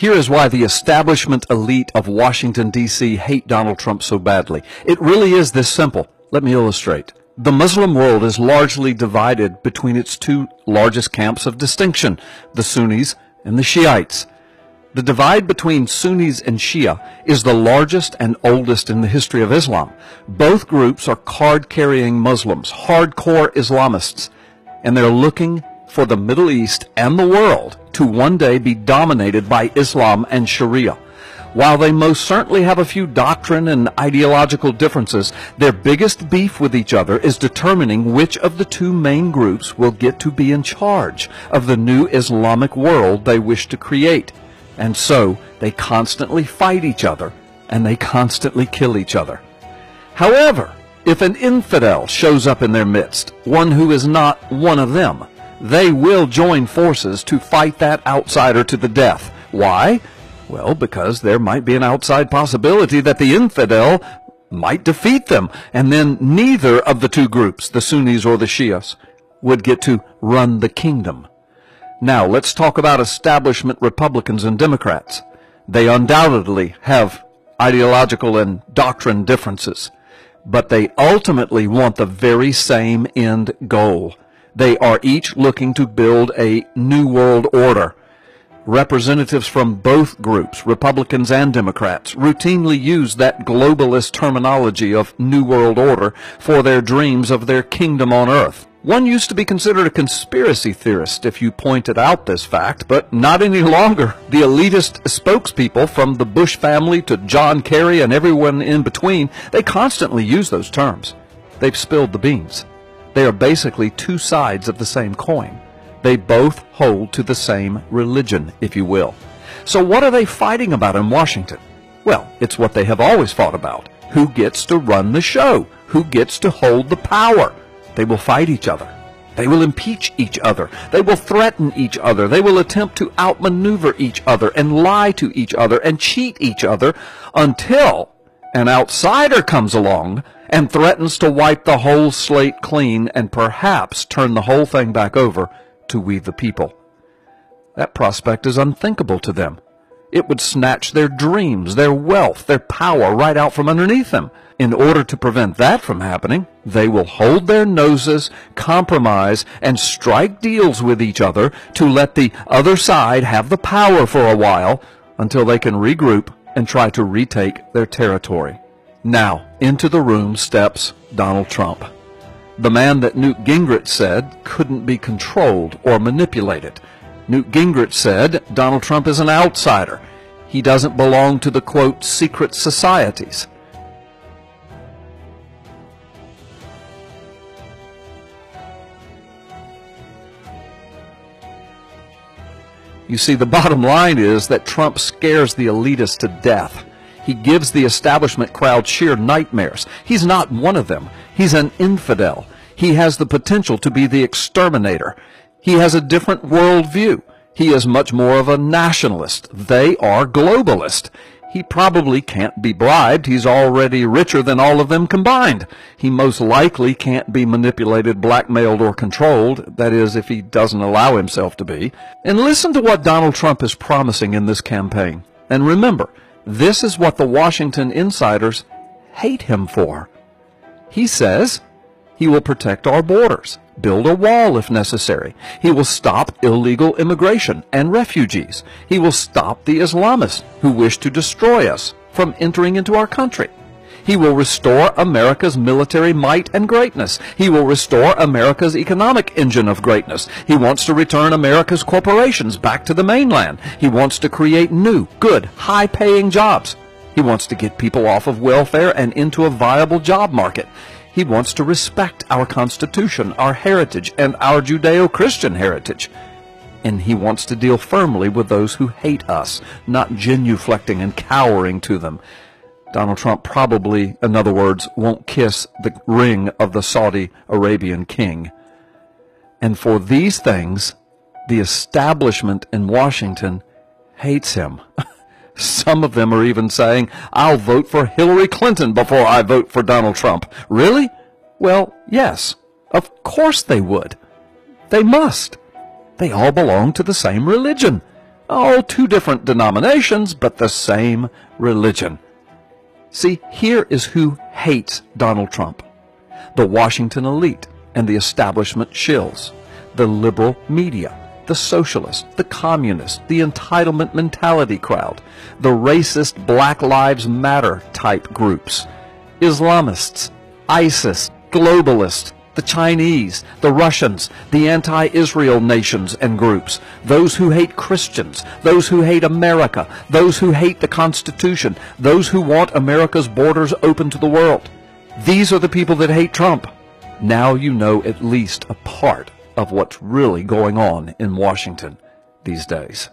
Here is why the establishment elite of Washington, D.C. hate Donald Trump so badly. It really is this simple. Let me illustrate. The Muslim world is largely divided between its two largest camps of distinction, the Sunnis and the Shiites. The divide between Sunnis and Shia is the largest and oldest in the history of Islam. Both groups are card-carrying Muslims, hardcore Islamists, and they're looking for the Middle East and the world to one day be dominated by Islam and Sharia. While they most certainly have a few doctrine and ideological differences, their biggest beef with each other is determining which of the two main groups will get to be in charge of the new Islamic world they wish to create. And so they constantly fight each other, and they constantly kill each other. However, if an infidel shows up in their midst, one who is not one of them, they will join forces to fight that outsider to the death. Why? Well, because there might be an outside possibility that the infidel might defeat them, and then neither of the two groups, the Sunnis or the Shias, would get to run the kingdom. Now, let's talk about establishment Republicans and Democrats. They undoubtedly have ideological and doctrine differences, but they ultimately want the very same end goal. They are each looking to build a new world order. Representatives from both groups, Republicans and Democrats, routinely use that globalist terminology of New World Order for their dreams of their kingdom on earth. One used to be considered a conspiracy theorist if you pointed out this fact, but not any longer. The elitist spokespeople, from the Bush family to John Kerry and everyone in between, they constantly use those terms. They've spilled the beans. They are basically two sides of the same coin. They both hold to the same religion, if you will. So what are they fighting about in Washington? Well, it's what they have always fought about. Who gets to run the show? Who gets to hold the power? They will fight each other. They will impeach each other. They will threaten each other. They will attempt to outmaneuver each other and lie to each other and cheat each other until an outsider comes along and threatens to wipe the whole slate clean and perhaps turn the whole thing back over to we the people. That prospect is unthinkable to them. It would snatch their dreams, their wealth, their power right out from underneath them. In order to prevent that from happening, they will hold their noses, compromise, and strike deals with each other to let the other side have the power for a while until they can regroup and try to retake their territory. Now, into the room steps Donald Trump. The man that Newt Gingrich said couldn't be controlled or manipulated. Newt Gingrich said Donald Trump is an outsider. He doesn't belong to the, quote, secret societies. You see, the bottom line is that Trump scares the elitists to death. He gives the establishment crowd sheer nightmares. He's not one of them. He's an infidel. He has the potential to be the exterminator. He has a different worldview. He is much more of a nationalist. They are globalist. He probably can't be bribed. He's already richer than all of them combined. He most likely can't be manipulated, blackmailed, or controlled. That is, if he doesn't allow himself to be. And listen to what Donald Trump is promising in this campaign. And remember, this is what the Washington insiders hate him for. He says he will protect our borders, build a wall if necessary. He will stop illegal immigration and refugees. He will stop the Islamists who wish to destroy us from entering into our country. He will restore America's military might and greatness. He will restore America's economic engine of greatness. He wants to return America's corporations back to the mainland. He wants to create new, good, high-paying jobs. He wants to get people off of welfare and into a viable job market. He wants to respect our Constitution, our heritage, and our Judeo-Christian heritage. And he wants to deal firmly with those who hate us, not genuflecting and cowering to them. Donald Trump probably, in other words, won't kiss the ring of the Saudi Arabian king. And for these things, the establishment in Washington hates him. Some of them are even saying, I'll vote for Hillary Clinton before I vote for Donald Trump. Really? Well, yes, of course they would. They must. They all belong to the same religion. Oh, two different denominations, but the same religion. See, here is who hates Donald Trump. The Washington elite and the establishment shills, the liberal media, the socialists, the communists, the entitlement mentality crowd, the racist Black Lives Matter type groups, Islamists, ISIS, globalists, the Chinese, the Russians, the anti-Israel nations and groups, those who hate Christians, those who hate America, those who hate the Constitution, those who want America's borders open to the world. These are the people that hate Trump. Now you know at least a part of what's really going on in Washington these days.